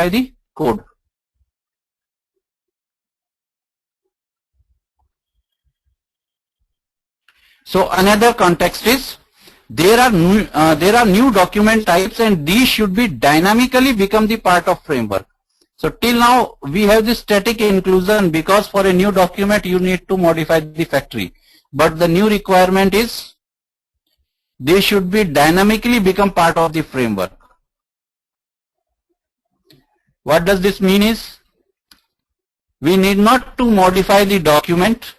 the code. So another context is there are new document types, and these should be dynamically become the part of framework. So till now we have this static inclusion, because for a new document you need to modify the factory. But the new requirement is they should be dynamically become part of the framework. What does this mean is we need not to modify the document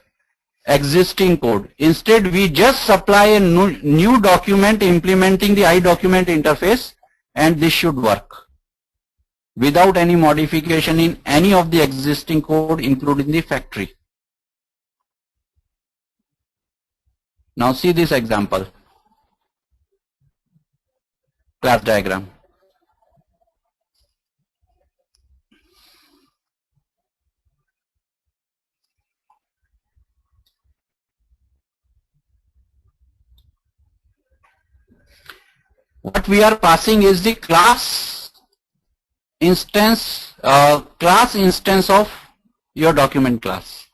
existing code. Instead we just supply a new document implementing the iDocument interface, and this should work without any modification in any of the existing code, including the factory. Now see this example, class diagram. What we are passing is the class instance of your document class.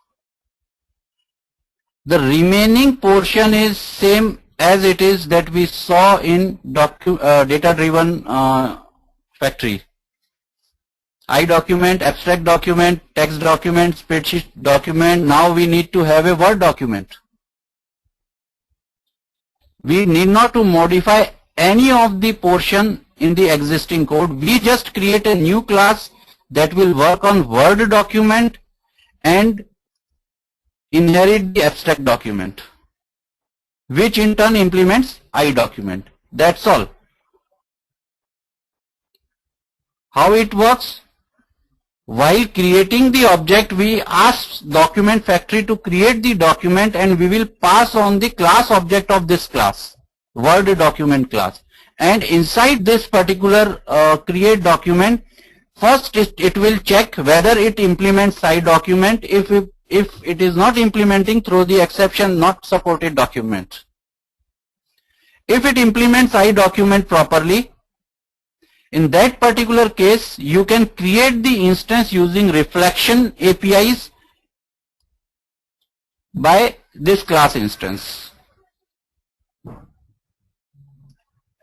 The remaining portion is same as it is that we saw in data-driven factory. iDocument, abstract document, text document, spreadsheet document. Now we need to have a Word document. We need not to modify any of the portion in the existing code. We just create a new class that will work on Word document and inherit the abstract document, which in turn implements iDocument. That's all. How it works? While creating the object, we ask document factory to create the document, and we will pass on the class object of this class, Word document class. And inside this particular create document, first it will check whether it implements iDocument. If it is not implementing, throw the exception not supported document. If it implements iDocument properly, in that particular case you can create the instance using reflection APIs by this class instance,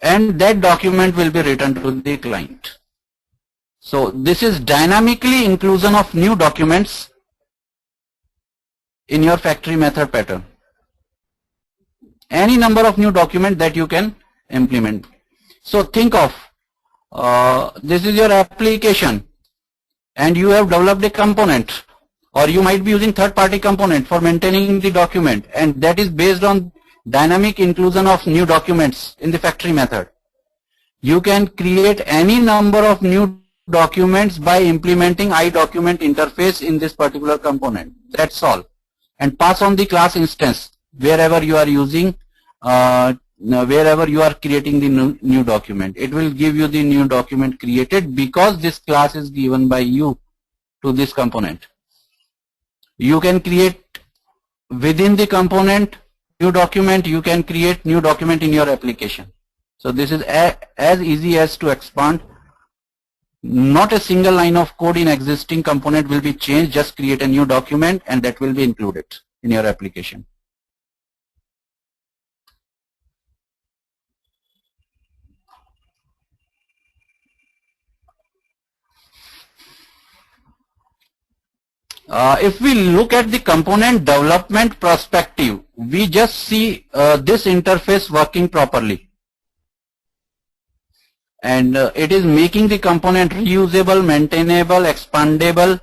and that document will be returned to the client. So this is dynamically inclusion of new documents in your factory method pattern. Any number of new documents that you can implement. So think of this is your application, and you have developed a component, or you might be using third-party component for maintaining the document, and that is based on dynamic inclusion of new documents in the factory method. You can create any number of new documents by implementing iDocument interface in this particular component. That's all. And pass on the class instance wherever you are using, wherever you are creating the new document. It will give you the new document created because this class is given by you to this component. You can create within the component new document. You can create new document in your application. So this is as easy as to expand. Not a single line of code in existing component will be changed. Just create a new document, and that will be included in your application. If we look at the component development perspective, we just see this interface working properly. And it is making the component reusable, maintainable, expandable,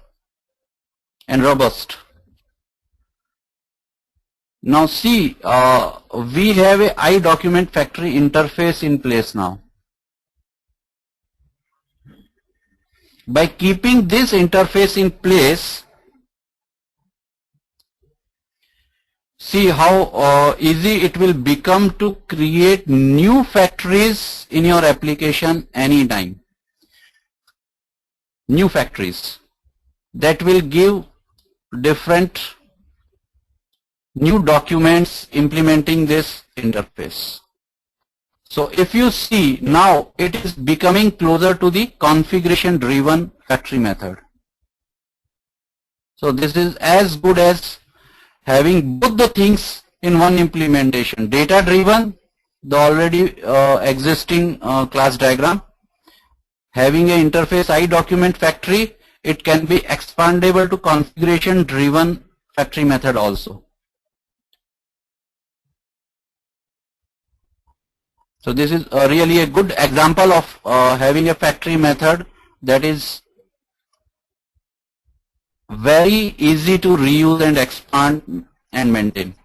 and robust. Now see, we have a iDocument factory interface in place now. By keeping this interface in place, see how easy it will become to create new factories in your application anytime. New factories that will give different new documents implementing this interface. So if you see now, it is becoming closer to the configuration driven factory method. So this is as good as having both the things in one implementation. Data driven, the already existing class diagram. Having an interface iDocument factory, it can be expandable to configuration driven factory method also. So this is really a good example of having a factory method that is very easy to reuse and expand and maintain.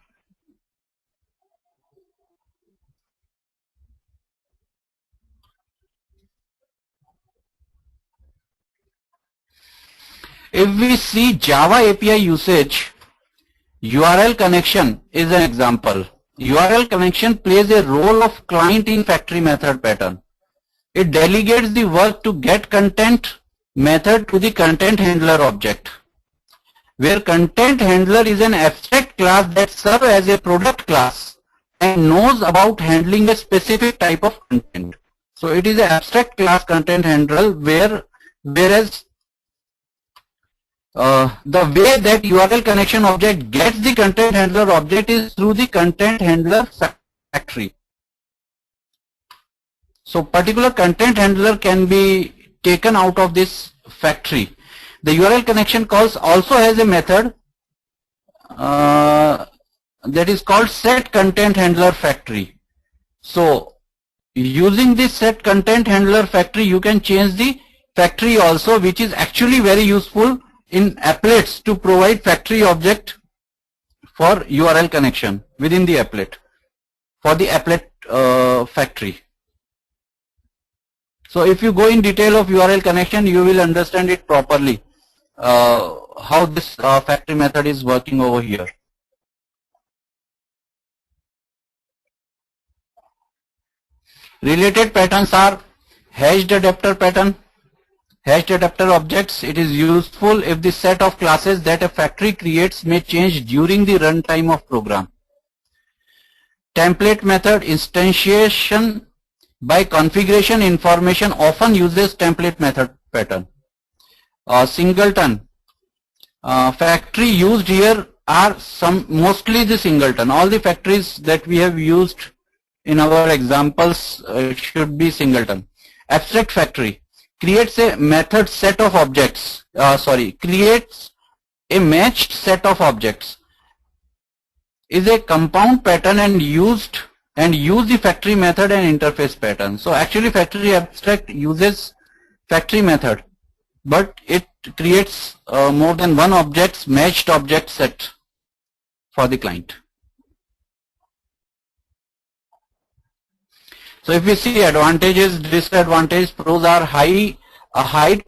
If we see Java API usage, URL connection is an example. URL connection plays a role of client in factory method pattern. It delegates the work to get content method to the content handler object, where content handler is an abstract class that serves as a product class and knows about handling a specific type of content. So it is an abstract class content handler, whereas the way that URL connection object gets the content handler object is through the content handler factory. So particular content handler can be taken out of this factory. The URL connection calls also has a method that is called set content handler factory. So using this set content handler factory, you can change the factory also, which is actually very useful in applets to provide factory object for URL connection within the applet for the applet factory. So if you go in detail of URL connection, you will understand it properly how this factory method is working over here. Related patterns are hashed adapter pattern. Hashed adapter objects, it is useful if the set of classes that a factory creates may change during the runtime of program. Template method instantiation by configuration information often uses template method pattern. Singleton, factory used here are mostly the singleton. All the factories that we have used in our examples should be singleton. Abstract factory creates a method set of objects, creates a matched set of objects, is a compound pattern and use the factory method and interface pattern. So actually factory abstract uses factory method, but it creates more than one object's matched object set for the client. So if we see advantages, disadvantages, pros are high